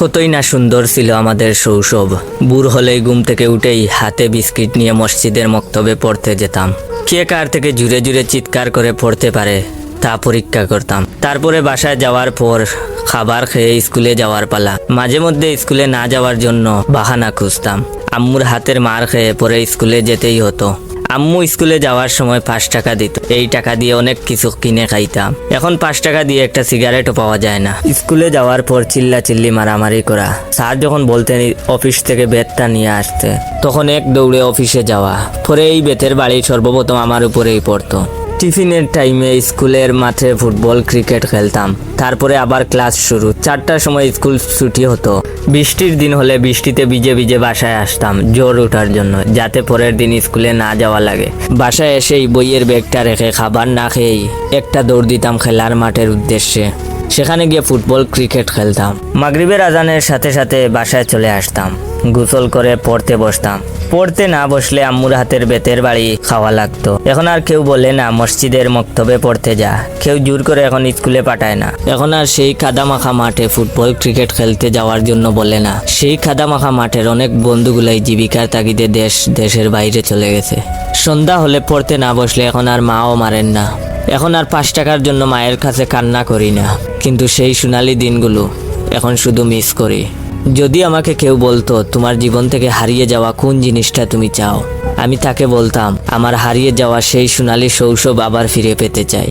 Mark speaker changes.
Speaker 1: কতই না সুন্দর ছিল আমাদের শৈশব। ভোর হলেই ঘুম থেকে উঠেই হাতে বিস্কিট নিয়ে মসজিদের মক্তবে পড়তে যেতাম। কে কার থেকে জুড়ে জুড়ে চিৎকার করে পড়তে পারে তা পরীক্ষা করতাম। তারপরে বাসায় যাওয়ার পর খাবার খেয়ে স্কুলে যাওয়ার পালা। মাঝে মধ্যে স্কুলে না যাওয়ার জন্য বাহানা খুঁজতাম। আম্মুর হাতের মার খেয়ে পরে স্কুলে যেতেই হতো। আম্মু স্কুলে যাওয়ার সময় 5 টাকা দিত। এই টাকা দিয়ে অনেক কিছু কিনে খাইতাম। এখন 5 টাকা দিয়ে একটা সিগারেটও পাওয়া যায় না। স্কুলে যাওয়ার পর চিল্লাচিল্লি মারামারি করা। স্যার যখন বলতেন অফিস থেকে বেতটা নিয়ে আসতে, তখন এক দৌড়ে অফিসে যাওয়া। পরে এই বেতের বাড়ি সর্বপ্রথম আমার উপরেই পড়তো। টিফিনের টাইমে স্কুলের মাঠে ফুটবল ক্রিকেট খেলতাম। তারপরে আবার ক্লাস শুরু। 4টার সময় স্কুল ছুটি হতো। বৃষ্টির দিন হলে বৃষ্টিতে ভিজে ভিজে বাসায় আসতাম জ্বর ওঠার জন্য, যাতে পরের দিন স্কুলে না যাওয়া লাগে। বাসায় এসেই বইয়ের ব্যাগটা রেখে খাবার না খেয়েই একটা দৌড় দিতাম খেলার মাঠের উদ্দেশ্যে। সেখানে গিয়ে ফুটবল ক্রিকেট খেলতাম। মাগরিবের আজানের সাথে সাথে বাসায় চলে আসতাম। গোসল করে পড়তে বসতাম। পড়তে না বসলে আম্মুর হাতের বেতের বাড়ি খাওয়া লাগতো। এখন আর কেউ বলে না মসজিদের মক্তবে পড়তে যা। কেউ জোর করে এখন স্কুলে পাঠায় না। এখন আর সেই কাদামাখা মাঠে ফুটবল ক্রিকেট খেলতে যাওয়ার জন্য বলে না। সেই কাদামাখা মাঠের অনেক বন্ধুগুলাই জীবিকার তাগিদে দেশের বাইরে চলে গেছে। সন্ধ্যা হলে পড়তে না বসলে এখন আর মাও মারেন না। এখন আর 5 টাকার জন্য মায়ের কাছে কান্না করি না। কিন্তু সেই সোনালী দিনগুলো এখন শুধু মিস করি। যদি আমাকে কেউ বলতো তোমার জীবন থেকে হারিয়ে যাওয়া কোন জিনিসটা তুমি চাও, আমি তাকে বলতাম আমার হারিয়ে যাওয়া সেই সোনালী শৈশব আবার ফিরে পেতে চাই।